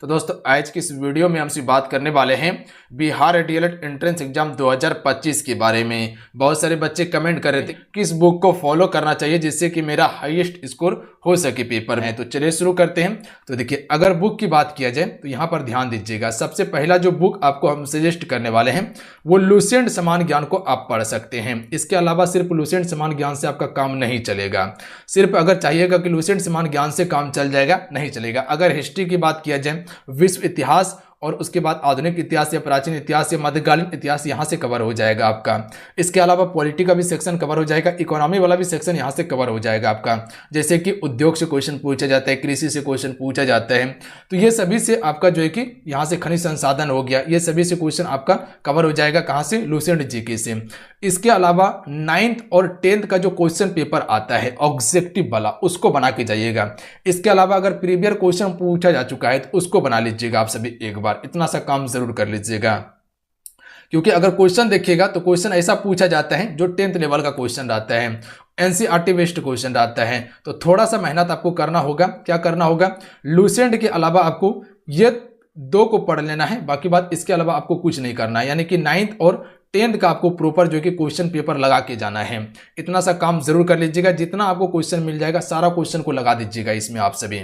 तो दोस्तों आज की इस वीडियो में हमसे बात करने वाले हैं बिहार डीएलएड एंट्रेंस एग्जाम 2025 के बारे में। बहुत सारे बच्चे कमेंट कर रहे थे किस बुक को फॉलो करना चाहिए जिससे कि मेरा हाईएस्ट स्कोर हो सके पेपर में। तो चलिए शुरू करते हैं। तो देखिए, अगर बुक की बात किया जाए तो यहाँ पर ध्यान दीजिएगा। सबसे पहला जो बुक आपको हम सजेस्ट करने वाले हैं वो लुसेंट समान ज्ञान को आप पढ़ सकते हैं। इसके अलावा सिर्फ लुसेंट समान ज्ञान से आपका काम नहीं चलेगा। सिर्फ अगर चाहिएगा कि लुसेंट समान ज्ञान से काम चल जाएगा, नहीं चलेगा। अगर हिस्ट्री की बात किया जाए, विश्व इतिहास और उसके बाद आधुनिक इतिहास या प्राचीन इतिहास या मध्यकालीन इतिहास यहाँ से कवर हो जाएगा आपका। इसके अलावा पॉलिटी का भी सेक्शन कवर हो जाएगा, इकोनॉमी वाला भी सेक्शन यहाँ से कवर हो जाएगा आपका। जैसे कि उद्योग से क्वेश्चन पूछा जाता है, कृषि से क्वेश्चन पूछा जाता है, तो ये सभी से आपका जो है कि यहाँ से खनिज संसाधन हो गया, ये सभी से क्वेश्चन आपका कवर हो जाएगा। कहाँ से? लुसेंट जीके से। इसके अलावा 9th और 10th का जो क्वेश्चन पेपर आता है ऑब्जेक्टिव वाला, उसको बना के जाइएगा। इसके अलावा अगर प्रीवियस क्वेश्चन पूछा जा चुका है तो उसको बना लीजिएगा आप सभी एक बार। इतना सा काम जरूर कर लीजिएगा, क्योंकि अगर क्वेश्चन देखिएगा तो क्वेश्चन ऐसा पूछा जाता है जो 10th लेवल का क्वेश्चन रहता है, एनसीईआरटी बेस्ड क्वेश्चन रहता है। तो थोड़ा सा मेहनत आपको करना होगा। क्या करना होगा? लुसेंट के अलावा आपको ये दो को पढ़ लेना है, बाकी बात इसके अलावा आपको कुछ नहीं करना है। यानी कि 9th और 10th का आपको प्रॉपर जो कि क्वेश्चन पेपर लगा के जाना है। इतना सा काम जरूर कर लीजिएगा। जितना आपको क्वेश्चन मिल जाएगा सारा क्वेश्चन को लगा दीजिएगा इसमें आप सभी।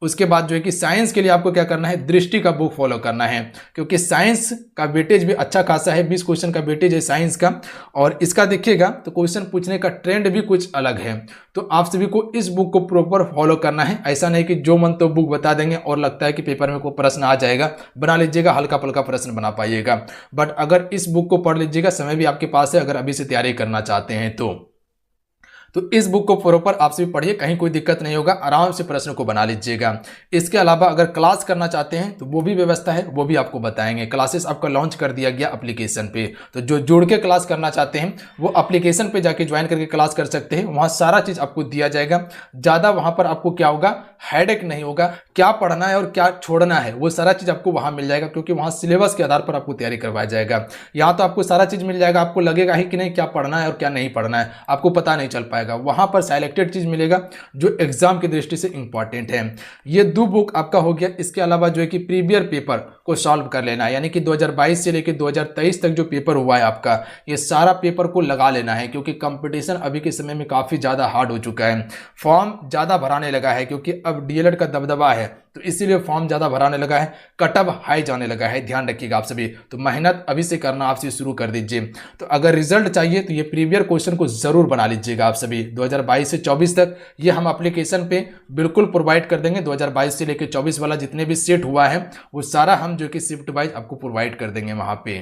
उसके बाद जो है कि साइंस के लिए आपको क्या करना है? दृष्टि का बुक फॉलो करना है, क्योंकि साइंस का वेटेज भी अच्छा खासा है। 20 क्वेश्चन का वेटेज है साइंस का, और इसका देखिएगा तो क्वेश्चन पूछने का ट्रेंड भी कुछ अलग है। तो आप सभी को इस बुक को प्रॉपर फॉलो करना है। ऐसा नहीं कि जो मन तो बुक बता देंगे और लगता है कि पेपर में कोई प्रश्न आ जाएगा, बना लीजिएगा, हल्का फुल्का प्रश्न बना पाइएगा। बट अगर इस बुक को पढ़ लीजिएगा, समय भी आपके पास है अगर अभी से तैयारी करना चाहते हैं तो इस बुक को प्रॉपर आप सभी पढ़िए, कहीं कोई दिक्कत नहीं होगा, आराम से प्रश्न को बना लीजिएगा। इसके अलावा अगर क्लास करना चाहते हैं तो वो भी व्यवस्था है, वो भी आपको बताएंगे। क्लासेस आपका लॉन्च कर दिया गया एप्लीकेशन पे, तो जो जुड़ के क्लास करना चाहते हैं वो एप्लीकेशन पे जाके ज्वाइन करके क्लास कर सकते हैं। वहाँ सारा चीज़ आपको दिया जाएगा। ज़्यादा वहाँ पर आपको क्या होगा? हेडेक नहीं होगा। क्या पढ़ना है और क्या छोड़ना है वो सारा चीज़ आपको वहाँ मिल जाएगा, क्योंकि वहाँ सिलेबस के आधार पर आपको तैयारी करवाया जाएगा। यहाँ तो आपको सारा चीज़ मिल जाएगा, आपको लगेगा ही कि नहीं क्या पढ़ना है और क्या नहीं पढ़ना है, आपको पता नहीं चल पाएगा। वहाँ पर सिलेक्टेड चीज़ मिलेगा जो एग्जाम की दृष्टि से इंपॉर्टेंट है। ये दो बुक आपका हो गया। इसके अलावा जो है कि प्रीवियस पेपर को सॉल्व कर लेना है, यानी कि 2022 से लेकर 2023 तक जो पेपर हुआ है आपका, ये सारा पेपर को लगा लेना है, क्योंकि कंपटीशन अभी के समय में काफ़ी ज़्यादा हार्ड हो चुका है। फॉर्म ज़्यादा भराने लगा है, क्योंकि अब डीएलएड का दबदबा है, तो इसीलिए फॉर्म ज़्यादा भराने लगा है, कटअप हाई जाने लगा है। ध्यान रखिएगा आप सभी। तो मेहनत अभी से करना आप से शुरू कर दीजिए। तो अगर रिजल्ट चाहिए तो ये प्रीवियस क्वेश्चन को जरूर बना लीजिएगा आप सभी। 2022 से 24 तक ये हम एप्लीकेशन पे बिल्कुल प्रोवाइड कर देंगे। 2022 से लेकर 24 वाला जितने भी सेट हुआ है वो सारा हम जो कि शिफ्ट वाइज आपको प्रोवाइड कर देंगे वहाँ पे।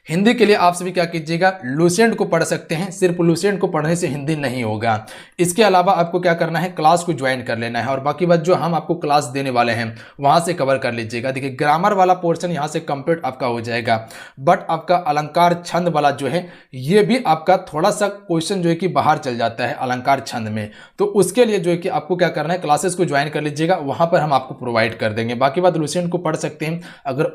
हिंदी के लिए आप सभी क्या कीजिएगा? लुसेंट को पढ़ सकते हैं। सिर्फ लुसेंट को पढ़ने से हिंदी नहीं होगा। इसके अलावा आपको क्या करना है? क्लास को ज्वाइन कर लेना है, और बाकी बात जो हम आपको क्लास देने वाले हैं वहां से कवर कर लीजिएगा। देखिए, ग्रामर वाला पोर्शन यहाँ से कंप्लीट आपका हो जाएगा, बट आपका अलंकार छंद वाला जो है ये भी आपका थोड़ा सा क्वेश्चन जो है कि बाहर चल जाता है अलंकार छंद में। तो उसके लिए जो है कि आपको क्या करना है? क्लासेस को ज्वाइन कर लीजिएगा, वहां पर हम आपको प्रोवाइड कर देंगे। बाकी बात लुसेंट को पढ़ सकते हैं। अगर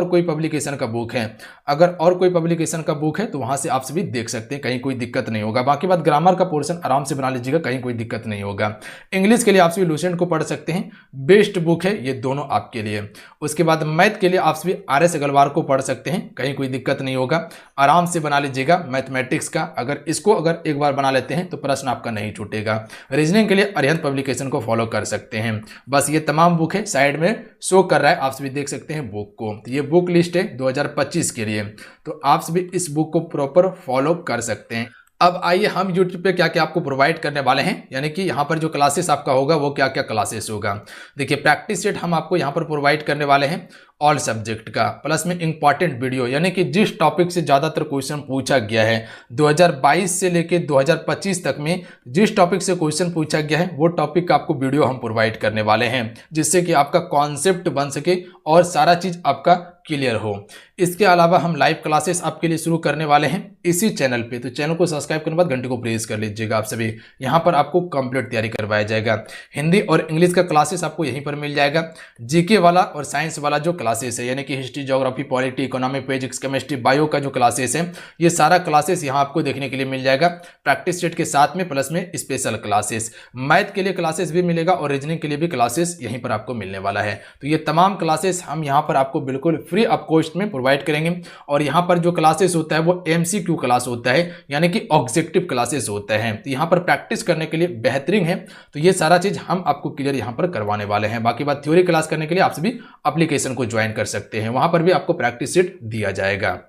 कोई पब्लिकेशन का बुक है, अगर और कोई पब्लिकेशन का बुक है तो वहां से आप सभी देख सकते हैं, कहीं कोई दिक्कत नहीं होगा। बाकी बात ग्रामर का पोर्शन आराम से बना लीजिएगा, कहीं कोई दिक्कत नहीं होगा। इंग्लिश के लिए आप सभी लुसेंट को पढ़ सकते हैं, बेस्ट बुक है ये दोनों आपके लिए। उसके बाद मैथ के लिए आप सभी आर.एस. अग्रवाल को पढ़ सकते हैं, कहीं कोई दिक्कत नहीं होगा, आराम से बना लीजिएगा। मैथमेटिक्स का अगर एक बार बना लेते हैं तो प्रश्न आपका नहीं छूटेगा। रीजनिंग के लिए अरिहंत पब्लिकेशन को फॉलो कर सकते हैं। बस ये तमाम बुक है, साइड में शो कर रहा है, आप सभी देख सकते हैं बुक को। तो ये बुक लिस्ट है 2025 के लिए, तो आप सभी इस बुक को प्रॉपर फॉलो कर सकते हैं। अब आइए हम YouTube पे क्या क्या आपको प्रोवाइड करने वाले हैं, यानी कि यहाँ पर जो क्लासेस आपका होगा वो क्या क्या क्लासेस होगा। देखिए, प्रैक्टिस सेट हम आपको यहाँ पर प्रोवाइड करने वाले हैं ऑल सब्जेक्ट का, प्लस में इंपॉर्टेंट वीडियो, यानी कि जिस टॉपिक से ज़्यादातर क्वेश्चन पूछा गया है 2022 से लेकर 2025 तक में, जिस टॉपिक से क्वेश्चन पूछा गया है वो टॉपिक का आपको वीडियो हम प्रोवाइड करने वाले हैं, जिससे कि आपका कॉन्सेप्ट बन सके और सारा चीज़ आपका क्लियर हो। इसके अलावा हम लाइव क्लासेस आपके लिए शुरू करने वाले हैं इसी चैनल पे, तो चैनल को सब्सक्राइब करने के बाद घंटे को प्रेस कर लीजिएगा आप सभी। यहाँ पर आपको कंप्लीट तैयारी करवाया जाएगा। हिंदी और इंग्लिश का क्लासेस आपको यहीं पर मिल जाएगा। जीके वाला और साइंस वाला जो क्लासेस है, यानी कि history, geography, polity, economy, physics, chemistry, bio का जो क्लासेस है, ये सारा क्लासेस यहाँ आपको देखने के लिए मिल जाएगा प्रैक्टिस सेट के साथ में, प्लस में स्पेशल क्लासेस। मैथ के लिए क्लासेस भी मिलेगा और रीजनिंग के लिए भी क्लासेस यहीं पर आपको मिलने वाला है। तो ये तमाम क्लासेस हम यहाँ पर आपको बिल्कुल फ्री ऑफ कॉस्ट में प्रोवाइड करेंगे। और यहाँ पर जो क्लासेस होता है वो MCQ क्लास होता है, यानी कि ऑब्जेक्टिव क्लासेस होता है। तो यहाँ पर प्रैक्टिस करने के लिए बेहतरीन है। तो ये सारा चीज हम आपको क्लियर यहाँ पर करवाने वाले हैं। बाकी बात थ्योरी क्लास करने के लिए आप सभी एप्लीकेशन को ज्वाइन कर सकते हैं, वहां पर भी आपको प्रैक्टिस सेट दिया जाएगा।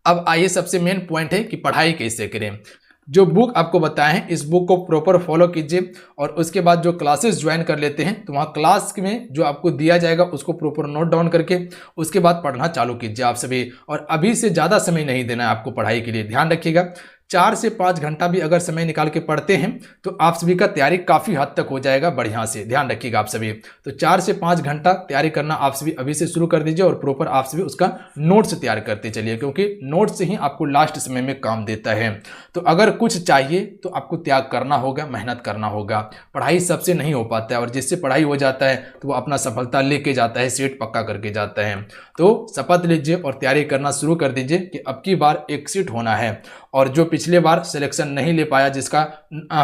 अब आइए सबसे मेन पॉइंट है कि पढ़ाई कैसे करें। जो बुक आपको बताए हैं इस बुक को प्रॉपर फॉलो कीजिए और उसके बाद जो क्लासेस ज्वाइन कर लेते हैं तो वहाँ क्लास में जो आपको दिया जाएगा उसको प्रॉपर नोट डाउन करके उसके बाद पढ़ना चालू कीजिए आप सभी। और अभी से ज़्यादा समय नहीं देना है आपको पढ़ाई के लिए, ध्यान रखिएगा। 4 से 5 घंटा भी अगर समय निकाल के पढ़ते हैं तो आप सभी का तैयारी काफ़ी हद तक हो जाएगा बढ़िया से, ध्यान रखिएगा आप सभी। तो 4 से 5 घंटा तैयारी करना आप सभी अभी से शुरू कर दीजिए और प्रॉपर आप सभी उसका नोट्स तैयार करते चलिए, क्योंकि नोट्स से ही आपको लास्ट समय में काम देता है। तो अगर कुछ चाहिए तो आपको त्याग करना होगा, मेहनत करना होगा। पढ़ाई सबसे नहीं हो पाता है और जिससे पढ़ाई हो जाता है तो वो अपना सफलता लेके जाता है, सीट पक्का करके जाता है। तो शपथ लीजिए और तैयारी करना शुरू कर दीजिए कि अब की बार एक सीट होना है। और जो पिछले बार सिलेक्शन नहीं ले पाया, जिसका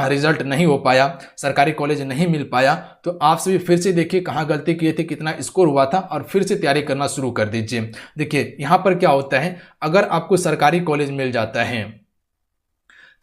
रिजल्ट नहीं हो पाया, सरकारी कॉलेज नहीं मिल पाया, तो आप सभी फिर से देखिए कहाँ गलती किए थे, कितना स्कोर हुआ था और फिर से तैयारी करना शुरू कर दीजिए। देखिए यहाँ पर क्या होता है, अगर आपको सरकारी कॉलेज मिल जाता है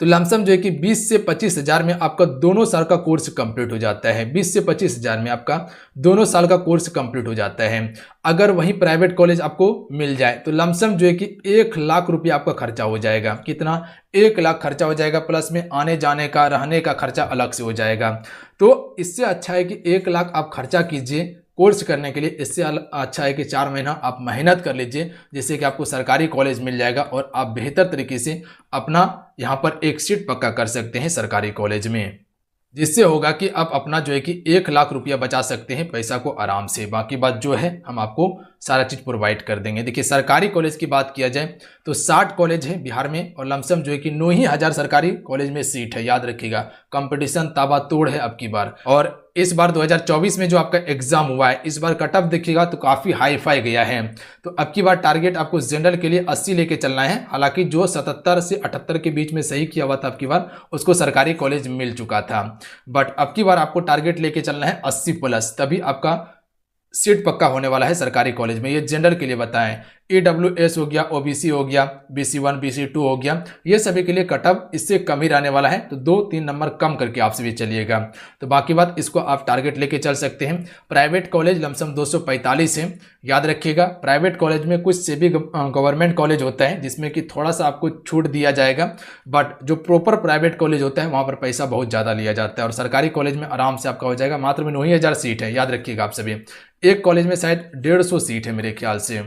तो लमसम जो है कि 20 से 25 हज़ार में आपका दोनों साल का कोर्स कंप्लीट हो जाता है। 20 से 25 हज़ार में आपका दोनों साल का कोर्स कंप्लीट हो जाता है। अगर वहीं प्राइवेट कॉलेज आपको मिल जाए तो लमसम जो है कि 1 लाख रुपया आपका खर्चा हो जाएगा। कितना? 1 लाख खर्चा हो जाएगा, प्लस में आने जाने का, रहने का खर्चा अलग से हो जाएगा। तो इससे अच्छा है कि 1 लाख आप खर्चा कीजिए कोर्स करने के लिए। इससे अच्छा है कि 4 महीना आप मेहनत कर लीजिए, जिससे कि आपको सरकारी कॉलेज मिल जाएगा और आप बेहतर तरीके से अपना यहाँ पर एक सीट पक्का कर सकते हैं सरकारी कॉलेज में, जिससे होगा कि आप अपना जो है कि 1 लाख रुपया बचा सकते हैं पैसा को आराम से। बाकी बात जो है हम आपको सारा चीज़ प्रोवाइड कर देंगे। देखिए सरकारी कॉलेज की बात किया जाए तो 60 कॉलेज है बिहार में और लमसम जो है कि 9 ही हज़ार सरकारी कॉलेज में सीट है। याद रखिएगा, कंपटीशन ताबड़तोड़ है अब की बार। और इस बार 2024 में जो आपका एग्जाम हुआ है, इस बार कट ऑफ देखिएगा तो काफ़ी हाई फाई गया है। तो अब की बार टारगेट आपको जनरल के लिए 80 लेके चलना है। हालांकि जो 77 से 78 के बीच में सही किया हुआ था अब की बार, उसको सरकारी कॉलेज मिल चुका था। बट अब की बार आपको टारगेट लेके चलना है 80 प्लस, तभी आपका सीट पक्का होने वाला है सरकारी कॉलेज में। ये जनरल के लिए बताएं। EWS हो गया, OBC हो गया, BC1 BC2 हो गया, ये सभी के लिए कट ऑफ इससे कम ही रहने वाला है। तो 2-3 नंबर कम करके आप सभी चलिएगा। तो बाकी बात इसको आप टारगेट लेके चल सकते हैं। प्राइवेट कॉलेज लमसम 245 है। याद रखिएगा, प्राइवेट कॉलेज में कुछ से भी गवर्नमेंट कॉलेज होता है जिसमें कि थोड़ा सा आपको छूट दिया जाएगा, बट जो प्रॉपर प्राइवेट कॉलेज होता है वहाँ पर पैसा बहुत ज़्यादा लिया जाता है। और सरकारी कॉलेज में आराम से आपका हो जाएगा। मात्र में 9 ही हज़ार सीट है, याद रखिएगा आप सभी। एक कॉलेज में शायद 150 सीट है मेरे ख्याल से।